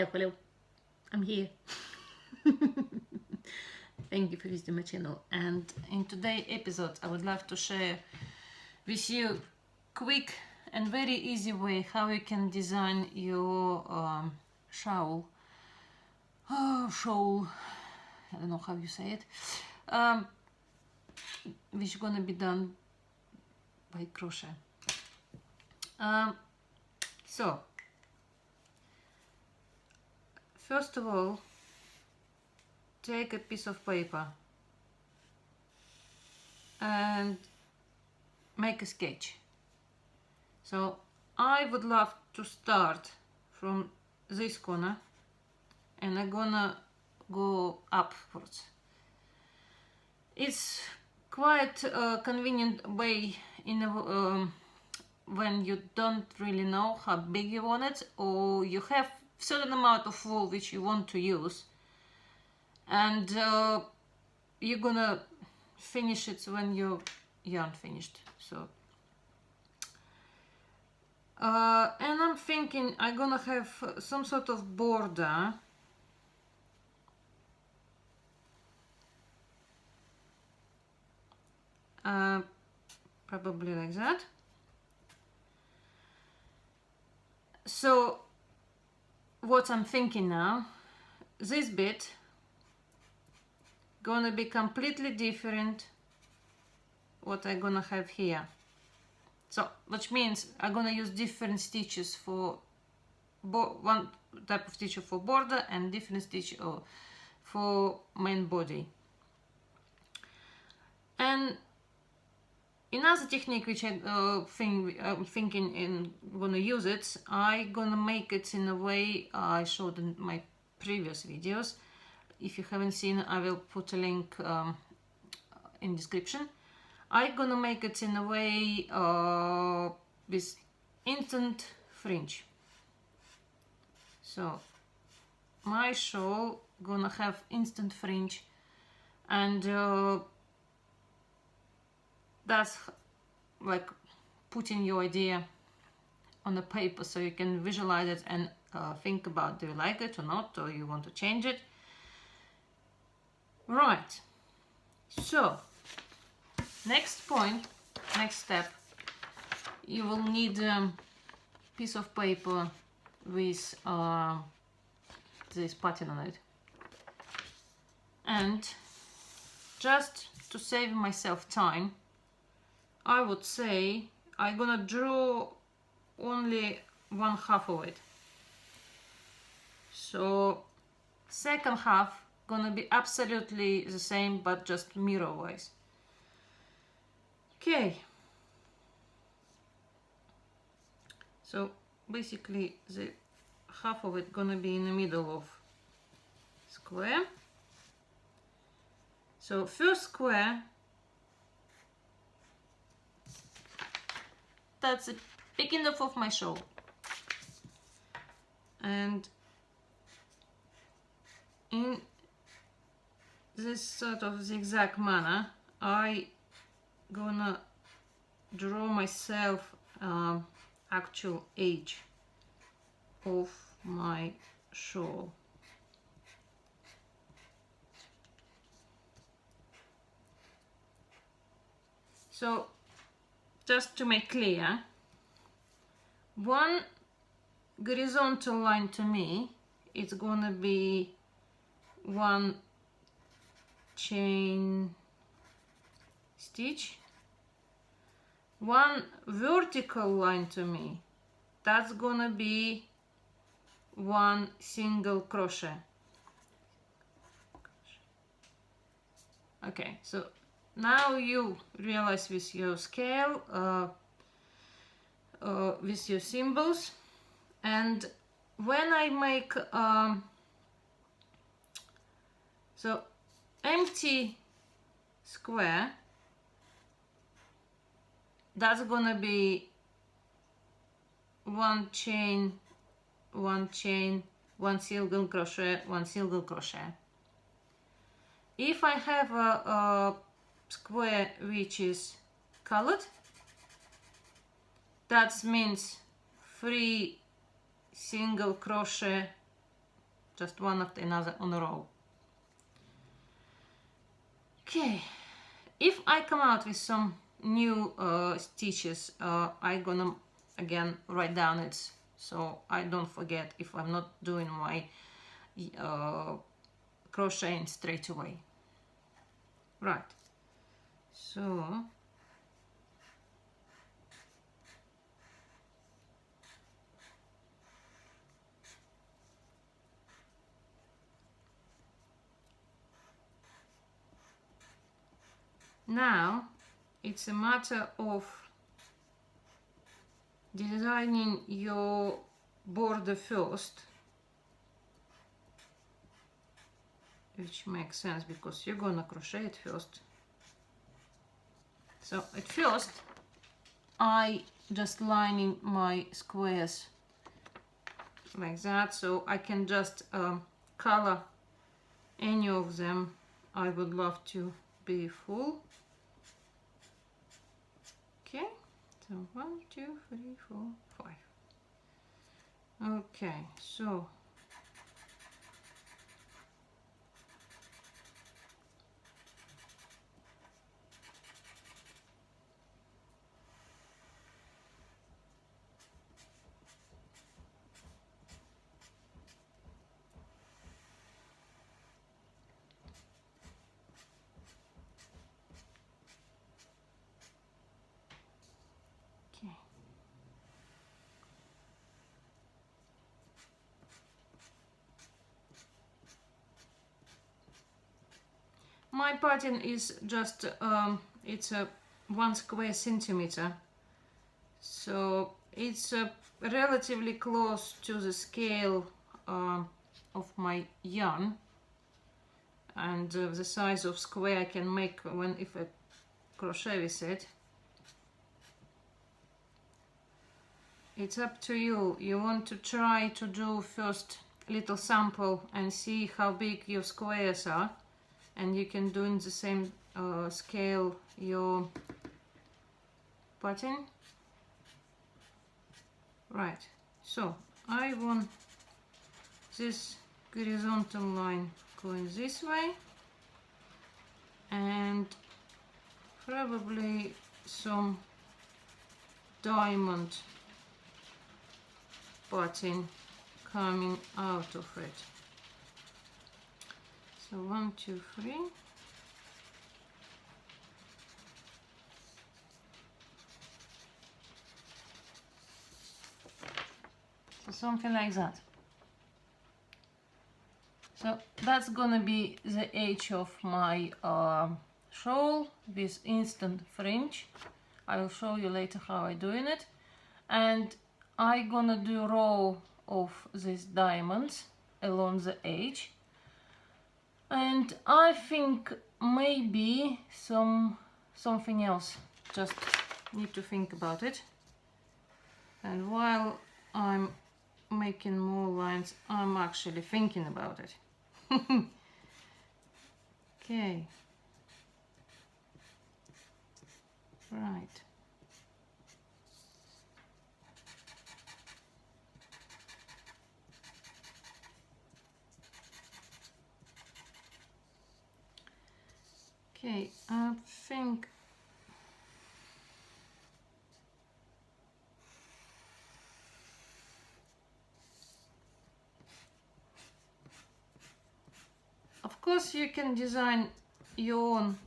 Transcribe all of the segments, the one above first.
Hello, I'm here. Thank you for visiting my channel, and in today's episode I would love to share with you quick and very easy way how you can design your shawl. Shawl, I don't know how you say it, which is gonna be done by crochet. So first of all, take a piece of paper and make a sketch. So I would love to start from this corner and I'm gonna go upwards. It's quite a convenient way in a, when you don't really know how big you want it, or you have certain amount of wool which you want to use, and you're gonna finish it when your yarn finished. So and I'm thinking I'm gonna have some sort of border, probably like that. So what I'm thinking now, this bit gonna be completely different what I'm gonna have here. So which means I'm gonna use different stitches for one type of stitch for border and different stitch for main body. And another technique which I'm thinking in gonna use it, I'm gonna make it in a way I showed in my previous videos. If you haven't seen, I will put a link in description. I'm gonna make it in a way with instant fringe. So my shawl gonna have instant fringe, and that's like putting your idea on the paper so you can visualize it and think about, do you like it or not, or you want to change it. Right, so next point, next step, you will need a piece of paper with this pattern on it. And just to save myself time, I would say I'm gonna draw only one half of it. So second half gonna be absolutely the same, but just mirror wise. Okay, so basically the half of it gonna be in the middle of square. So first square, that's the beginning of my shawl, and in this sort of zigzag manner I gonna draw myself actual edge of my shawl. So just to make clear, one horizontal line to me, it's gonna be one chain stitch. One vertical line to me, that's gonna be one single crochet. Okay, so now you realize with your scale, with your symbols, and when I make so empty square, that's gonna be one chain, one chain, one single crochet, one single crochet. If I have a square which is colored, that means 3 single crochet just one after another on a row. Okay, if I come out with some new stitches, I'm gonna again write down it so I don't forget if I'm not doing my crocheting straight away. Right, so now it's a matter of designing your border first, which makes sense because you're gonna crochet it first. So at first I just lining my squares like that, so I can just color any of them I would love to be full. Okay, so 1, 2, 3, 4, 5. Okay, so my pattern is just it's a 1 square centimeter, so it's relatively close to the scale of my yarn, and the size of square I can make if I crochet with it. It's up to you. You want to try to do first little sample and see how big your squares are, and you can do in the same scale your pattern. Right, so I want this horizontal line going this way, and probably some diamond pattern coming out of it. So 1, 2, 3. So something like that. So that's gonna be the edge of my shawl with instant fringe. I will show you later how I'm doing it. And I'm gonna do a row of these diamonds along the edge. And I think maybe something else, just need to think about it. And while I'm making more lines, I'm actually thinking about it. Okay, right. Okay, I think of course you can design your own,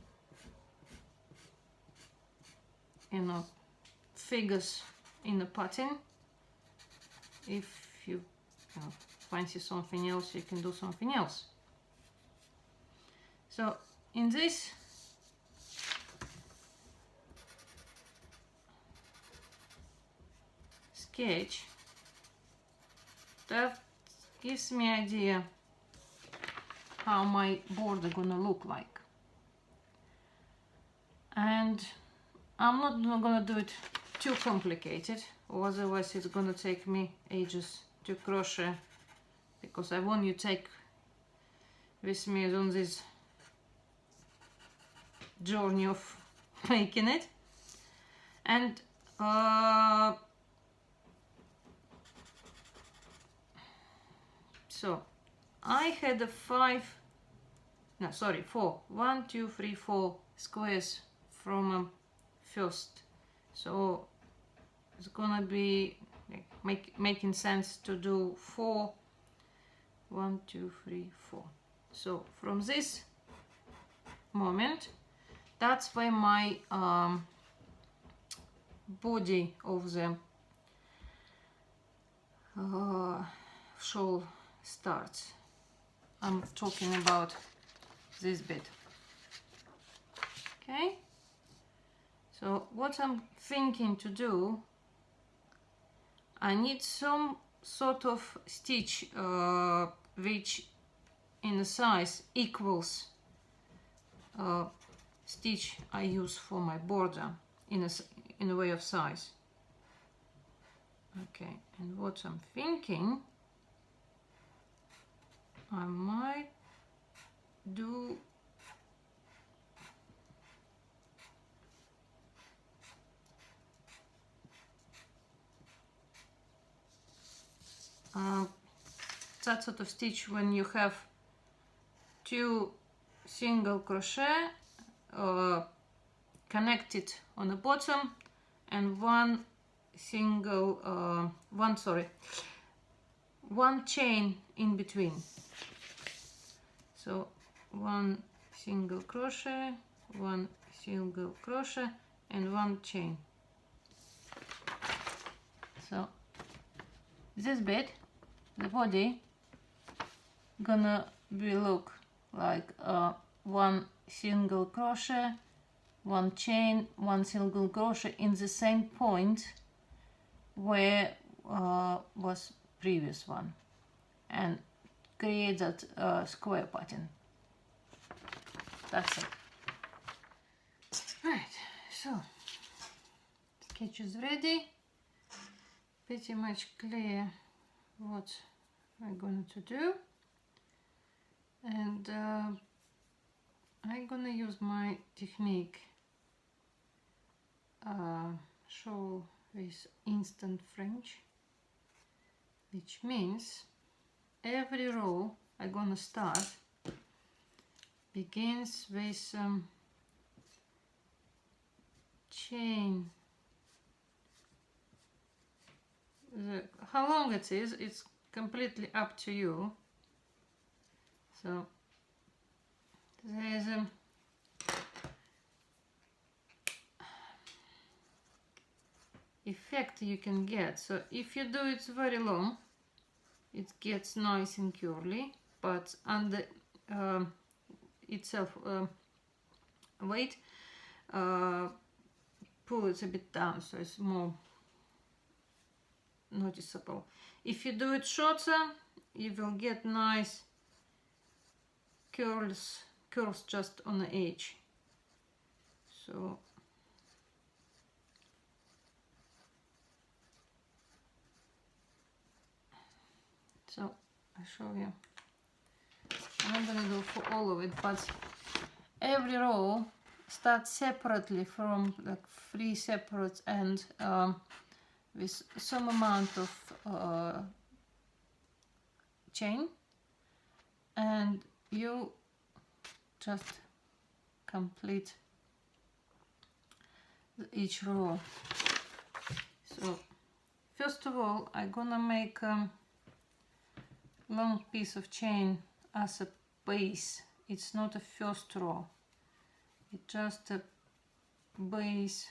figures in the pattern. If you fancy something else, you can do something else. So in this sketch, that gives me idea how my border gonna look like. And I'm not gonna do it too complicated, or otherwise it's gonna take me ages to crochet, because I want you to take with me on this journey of making it. And so I had a 4. 1, 2, 3, 4 squares from first, so it's gonna be making sense to do 4. 1, 2, 3, 4. So from this moment, that's where my body of the shawl starts. I'm talking about this bit. Okay, so what I'm thinking to do, I need some sort of stitch which in size equals stitch I use for my border in a way of size. Okay, and what I'm thinking, I might do that sort of stitch when you have 2 single crochet connected on the bottom and one chain in between. So 1 single crochet, 1 single crochet and 1 chain. So this bit, the body, gonna be look like 1 single crochet, 1 chain, 1 single crochet in the same point where was previous one, and create that square pattern. That's it. Right, so sketch is ready. Pretty much clear what I'm going to do, and I'm gonna use my technique shawl with instant fringe, which means every row I'm gonna start begins with chain. How long it is, it's completely up to you. So there's effect you can get. So if you do it very long, it gets nice and curly, but under itself weight pull it a bit down, so it's more noticeable. If you do it shorter, you will get nice curls just on the edge. So I show you. I'm gonna do for all of it, but every row starts separately from like 3 separate ends with some amount of chain, and you just complete each row. So first of all, I'm gonna make long piece of chain as a base. It's not a first row, it's just a base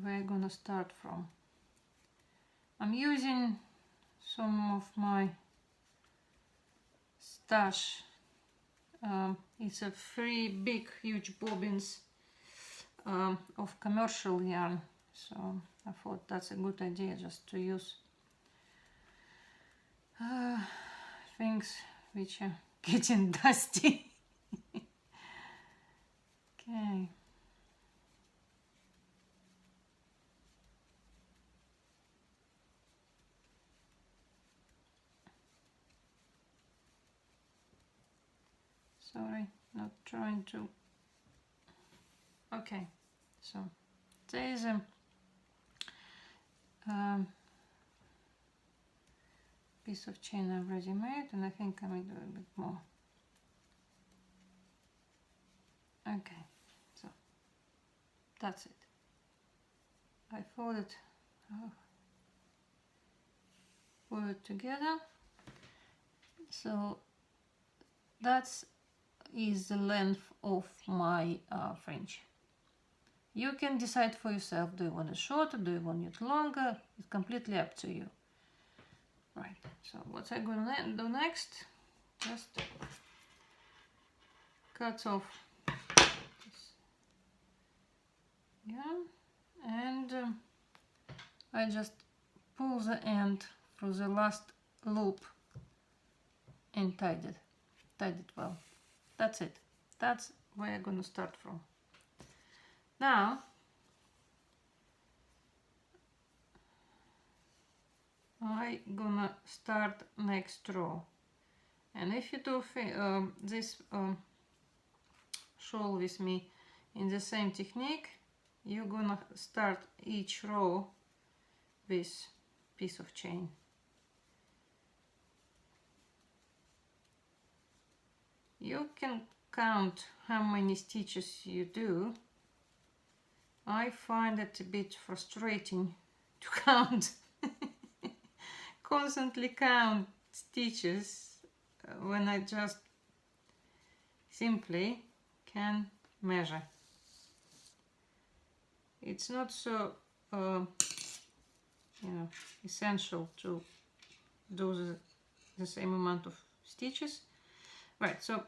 we're gonna start from. I'm using some of my stash. It's a 3 big huge bobbins of commercial yarn, so I thought that's a good idea just to use things which are getting dusty. Okay. Sorry, not trying to. Okay, so there is a piece of chain I've already made, and I think I may do a bit more. Okay, so that's it. I fold it, pull it together. So that is the length of my fringe. You can decide for yourself, do you want it shorter, do you want it longer, it's completely up to you. Right, so what I'm gonna do next, just cut off this yarn, and I just pull the end through the last loop and tied it well. That's it. That's where I'm gonna start from. Now I'm gonna start next row, and if you do this shawl with me in the same technique, you're gonna start each row with piece of chain. You can count how many stitches you do. I find it a bit frustrating to count, constantly count stitches when I just simply can measure. It's not so essential to do the same amount of stitches. Right, so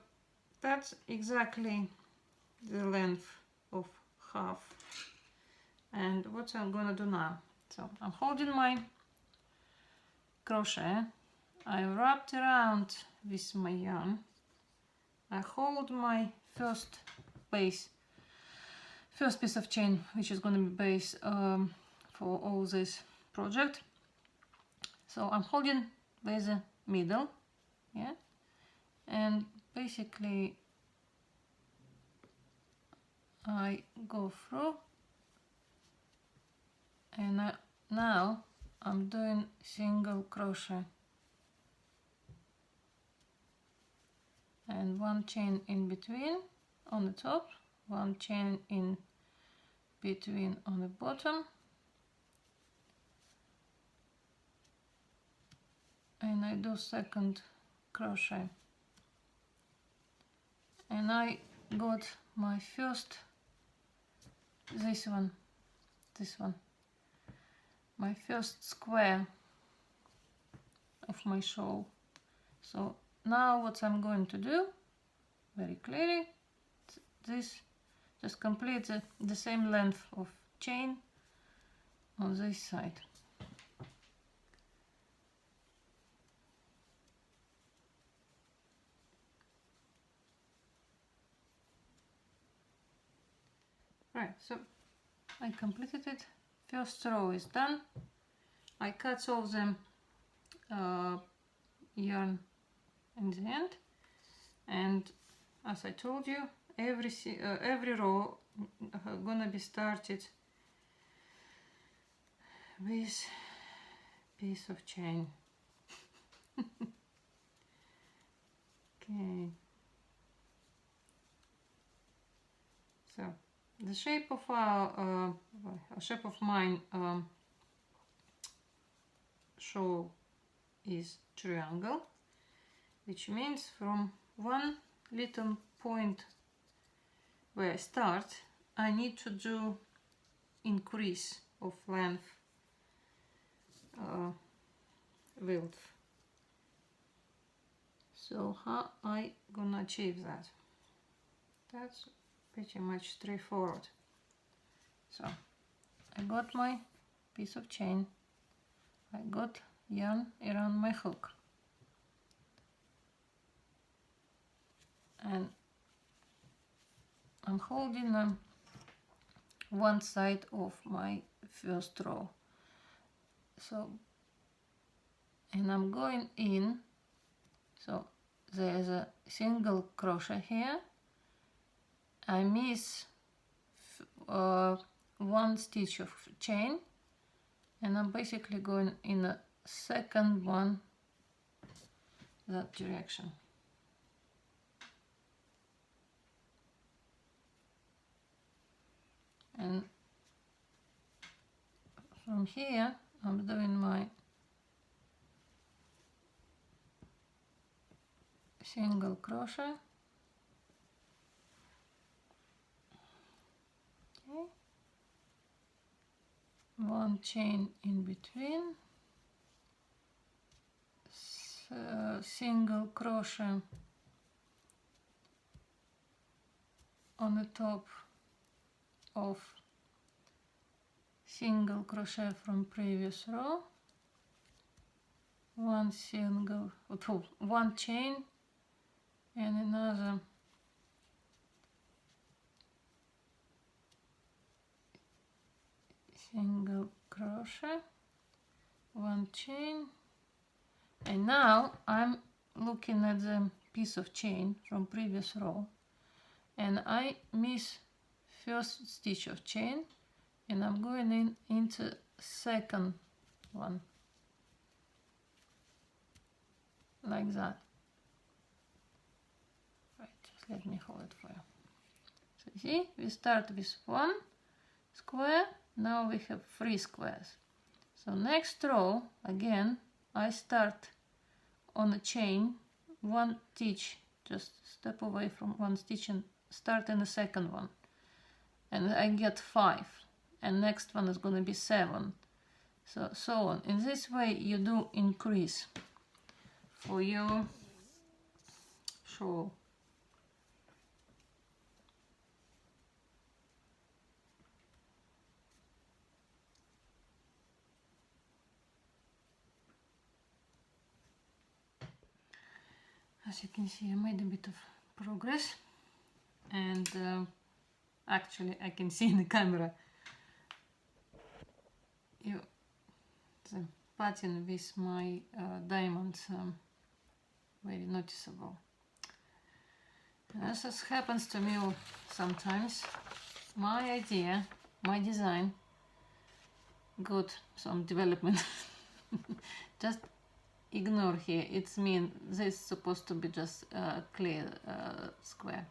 that's exactly the length of half. And what I'm gonna do now, so I'm holding my crochet, I wrapped around with my yarn, I hold my first piece of chain, which is going to be base for all this project. So I'm holding by the middle, yeah, and basically I go through, and now I'm doing single crochet and one chain in between on the top, one chain in between on the bottom, and I do second crochet, and I got my first, this one, my first square of my shawl. So now what I'm going to do very clearly, this just complete the same length of chain on this side. Right, so I completed it. First row is done. I cut off the yarn in the end, and as I told you, every row gonna be started with piece of chain. Okay, so the shape of our shape of mine shawl is triangle, which means from one little point where I start, I need to do increase of length, width. So how I gonna achieve that? That's pretty much straightforward. So I got my piece of chain, I got yarn around my hook, and I'm holding one side of my first row. So, and I'm going in, so there's a single crochet here, I miss one stitch of chain, and I'm basically going in a second one that direction. And from here I'm doing my single crochet. Okay. One chain in between, single crochet on the top of single crochet from previous row, one chain and another single crochet, one chain, and now I'm looking at the piece of chain from previous row and I miss first stitch of chain and I'm going into second one like that. Right, just let me hold it for you. So see, we start with one square, now we have 3 squares. So next row again I start on a chain, one stitch, just step away from one stitch and start in the second one, and I get 5, and next one is going to be 7, so on. In this way you do increase for your shawl. As you can see, I made a bit of progress, and actually I can see in the camera the pattern with my diamonds very noticeable. As this happens to me sometimes, my idea, my design got some development. Just ignore here, it's mean this is supposed to be just a clear square.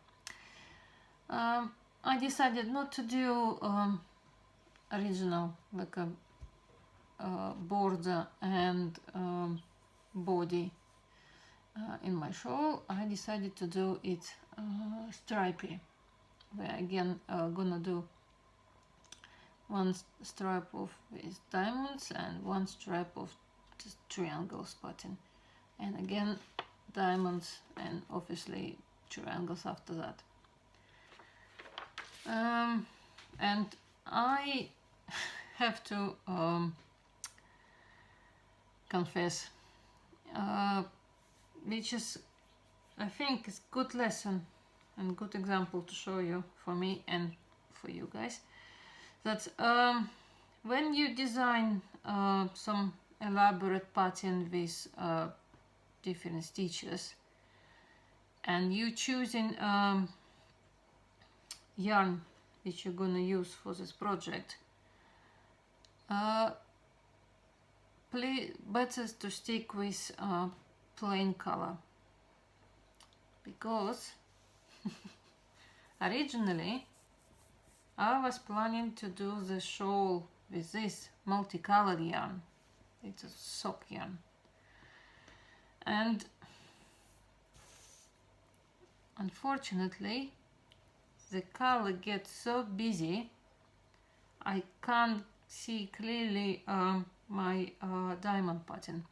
I decided not to do original like a border and body in my shawl. I decided to do it stripy, where again gonna do one stripe of with diamonds and one stripe of just triangles pattern, and again diamonds and obviously triangles after that. And I have to confess, which is I think is good lesson and good example to show you for me and for you guys, that when you design some elaborate pattern with different stitches and you choosing yarn which you're gonna use for this project, better to stick with plain color, because originally I was planning to do the shawl with this multicolored yarn. It's a sock yarn, and unfortunately the color gets so busy I can't see clearly my diamond pattern.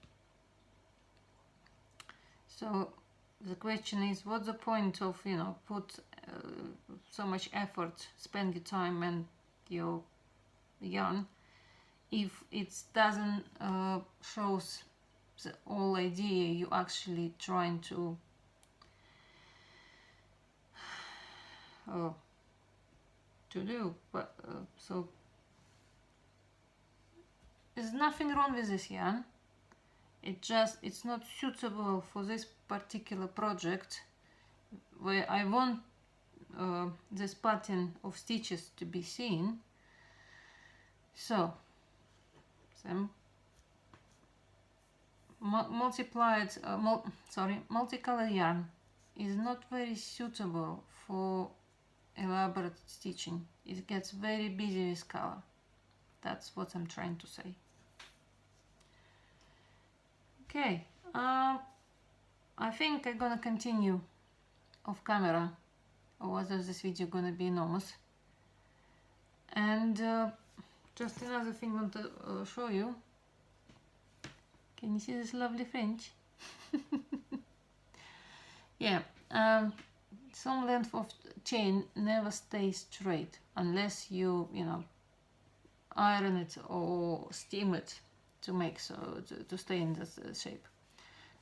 So the question is, what's the point of put so much effort, spend your time and your yarn if it doesn't shows the whole idea you actually trying to do. But so there's nothing wrong with this yarn, it's not suitable for this particular project where I want this pattern of stitches to be seen. So multicolored yarn is not very suitable for elaborate stitching. It gets very busy with color. That's what I'm trying to say. Okay, I think I'm gonna continue off camera, or whether this video gonna be enormous. And just another thing I want to show you. Can you see this lovely fringe? Yeah, some length of chain never stays straight unless you iron it or steam it to make to stay in this shape.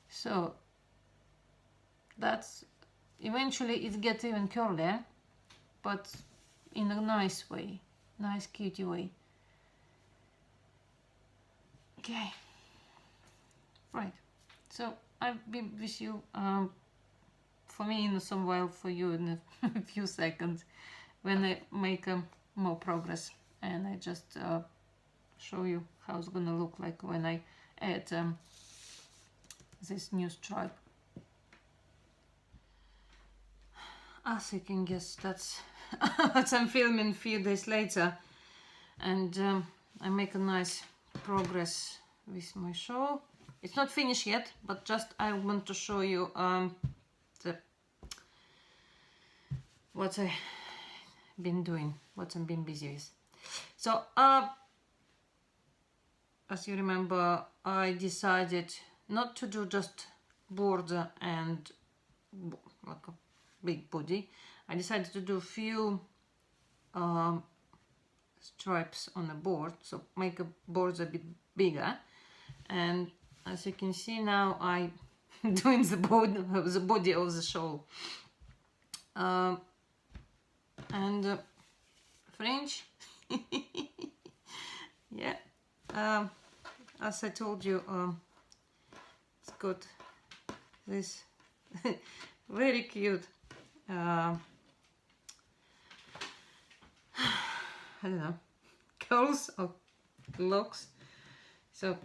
So that's eventually it gets even curlier, but in a nice way, nice cutie way. Okay, right, so I'll be with you for me in some while, for you in a few seconds when I make more progress, and I just show you how it's gonna look like when I add this new stripe. As you can guess, that's what I'm filming a few days later, and I make a nice progress with my shawl. It's not finished yet, but just I want to show you what I've been doing, what I've been busy with. So as you remember, I decided not to do just border and like a big body. I decided to do a few stripes on the board, so make a board a bit bigger. And as you can see now, I doing the body of the shawl. And fringe. Yeah, as I told you, it's got this very cute I don't know, curls or locks. So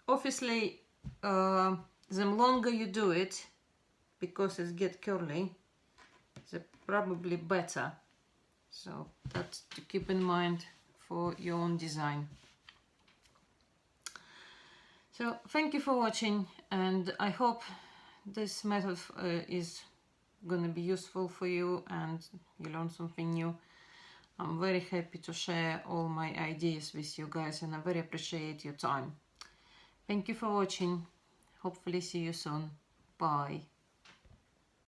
obviously the longer you do it, because it gets curly, the probably better. So that's to keep in mind for your own design. So thank you for watching, and I hope this method is gonna be useful for you and you learn something new. I'm very happy to share all my ideas with you guys, and I very appreciate your time. Thank you for watching. Hopefully see you soon. Bye.